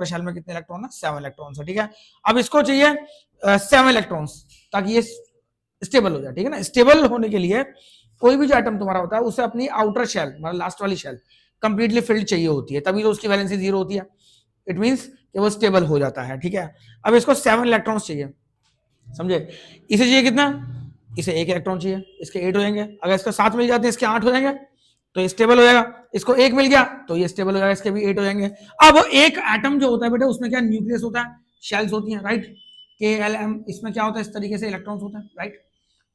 Shell में कितने electron है, 7 इलेक्ट्रॉन है, ठीक है। अब इसको चाहिए 7 इलेक्ट्रॉन्स ताकि ये स्टेबल हो जाए, ठीक है ना। स्टेबल होने के लिए कोई भी जो एटम तुम्हारा होता है उसे अपनी आउटर शेल, मतलब लास्ट वाली शेल कंप्लीटली फिल्ड चाहिए होती है, तभी तो उसकी वैलेंसी 0 होती है। इट मींस कि वो स्टेबल हो जाता है, ठीक है। अब इसको 7 इलेक्ट्रॉन्स चाहिए, समझे। इसे चाहिए कितना, इसे 1 इलेक्ट्रॉन चाहिए, इसके 8 हो जाएंगे। अगर इसका 7 मिल जाते हैं इसके 8 हो जाएंगे, तो ये स्टेबल हो जाएगा। इसको 1 मिल गया तो ये स्टेबल हो जाएगा, इसके भी 8 हो जाएंगे। अब एक एटम जो होता है बेटे उसमें क्या न्यूक्लियस होता है, शेल्स होती हैं, राइट। KLM, इसमें क्या होता है, इस तरीके से इलेक्ट्रॉन्स होते हैं, राइट,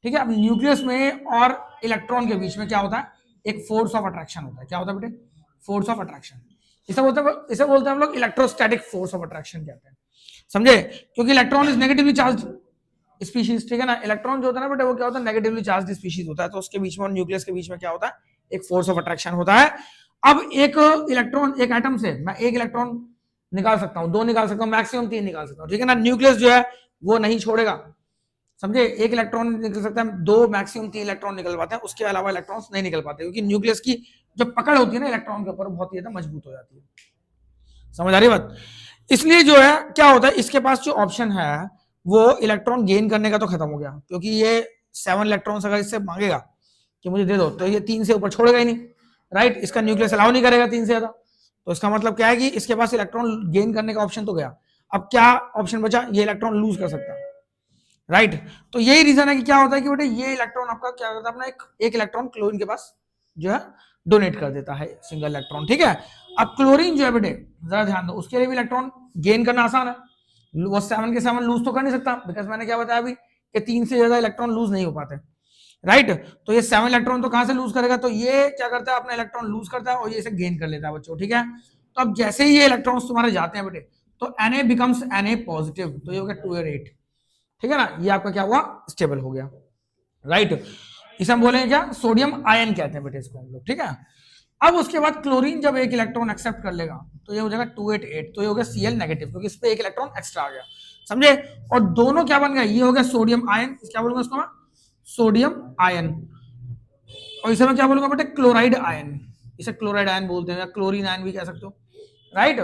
ठीक है। अब न्यूक्लियस में और इलेक्ट्रॉन के बीच में क्या होता है, एक फोर्स ऑफ अट्रैक्शन होता है। क्या होता है बेटे, फोर्स ऑफ अट्रैक्शन। इसे बोलते हैं हम लोग इलेक्ट्रोस्टैटिक फोर्स ऑफ अट्रैक्शन कहते हैं, समझे। क्योंकि electron is negatively charge species, ठीक है ना। इलेक्ट्रॉन जो होता है ना बेटे वो क्या होता है, नेगेटिवली चार्ज स्पीशीज होता है, तो उसके बीच में और न्यूक्लियस के बीच में क्या होता है, एक फोर्स ऑफ अट्रैक्शन होता है। अब एक इलेक्ट्रॉन, एक एटम से मैं 1 इलेक्ट्रॉन निकाल सकता हूं, 2 निकाल सकता हूं, मैक्सिमम 3 निकाल सकता हूं, ठीक है ना। न्यूक्लियस जो है वो नहीं छोड़ेगा, समझे। 1 इलेक्ट्रॉन निकल सकता है, 2 मैक्सिमम 3 इलेक्ट्रॉन निकल पाते हैं, उसके अलावा इलेक्ट्रॉन्स नहीं निकल पाते, क्योंकि न्यूक्लियस की जो पकड़ होती है ना इलेक्ट्रॉन के ऊपर बहुत ही ज्यादा मजबूत हो जाती है, समझ आ रही बात। इसलिए जो है क्या होता है, इसके पास जो ऑप्शन है वो इलेक्ट्रॉन गेन करने का तो खत्म हो गया, क्योंकि ये 7 इलेक्ट्रॉन्स अगर इससे मांगेगा कि मुझे दे दो, तो ये 3 से ऊपर छोड़ेगा ही नहीं, राइट। इसका न्यूक्लियस अलाउ नहीं करेगा 3 से ज्यादा, तो इसका मतलब क्या है कि इसके पास इलेक्ट्रॉन गेन करने का ऑप्शन तो गया। अब क्या ऑप्शन बचा, ये इलेक्ट्रॉन लूज कर सकता है, राइट। तो यही रीजन है कि क्या होता है कि बेटे ये इलेक्ट्रॉन आपका क्या करता है, अपना एक इलेक्ट्रॉन क्लोरीन के पास जो है डोनेट कर देता है, सिंगल इलेक्ट्रॉन, ठीक है। अब क्लोरीन जो है बेटे जरा ध्यान दो, उसके लिए भी इलेक्ट्रॉन गेन करना आसान है, वो 7 के 7 लूज तो कर नहीं सकता, बिकॉज मैंने क्या बताया अभी कि 3 से ज्यादा इलेक्ट्रॉन लूज नहीं हो पाते, राइट। तो ये 7 इलेक्ट्रॉन तो कहां से लूज करेगा, तो ये क्या करता है, अपना इलेक्ट्रॉन लूज करता है और ये इसे गेन कर लेता है बच्चों, ठीक है। तो अब जैसे ही ये इलेक्ट्रॉन्स तुम्हारे जाते हैं बेटे, तो Na बिकम्स Na पॉजिटिव, तो ये हो गया 2 और 8, ठीक है ना। ये आपका क्या हुआ, स्टेबल हो गया, राइट। इसे हम बोलेंगे क्या, सोडियम आयन कहते हैं बेटे इसको हम लोग, ठीक है। अब उसके बाद क्लोरीन जब 1 इलेक्ट्रॉन एक्सेप्ट कर लेगा तो ये हो जाएगा 288, तो ये हो गया Cl नेगेटिव, क्योंकि इस पे 1 इलेक्ट्रॉन एक्स्ट्रा आ गया, समझे। और दोनों क्या बन गए, ये हो गया सोडियम आयन, क्या बोलूंगा इसको मैं, सोडियम आयन। और इसे मैं क्या बोलूंगा बेटे, क्लोराइड आयन, इसे क्लोराइड आयन बोलते हैं या क्लोरीन आयन भी कह सकते हो, राइट।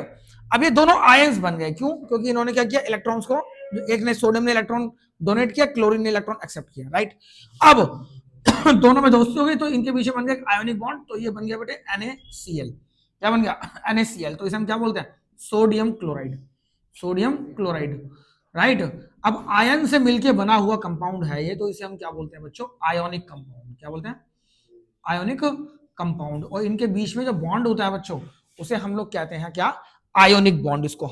अब ये दोनों आयंस बन गए, क्यों, क्योंकि इन्होंने क्या किया, इलेक्ट्रॉन्स को, एक ने सोडियम ने इलेक्ट्रॉन डोनेट किया, क्लोरीन ने इलेक्ट्रॉन एक्सेप्ट किया, राइट। अब दोनों में दोस्ती हो गई, तो इनके पीछे बन गया आयोनिक बॉन्ड, तो ये बन गया बेटे NaCl, क्या बन गया, NaCl। तो इसे हम क्या बोलते हैं, sodium chloride, sodium chloride, right. अब आयन से मिलके बना हुआ कंपाउंड है ये, तो इसे हम क्या बोलते हैं बच्चों, आयोनिक कंपाउंड, क्या बोलते हैं, आयोनिक कंपाउंड। और इनके बीच में जो बॉन्ड होता है बच्चों, उसे हम लोग कहते हैं क्या, आयोनिक बॉन्ड, इसको हम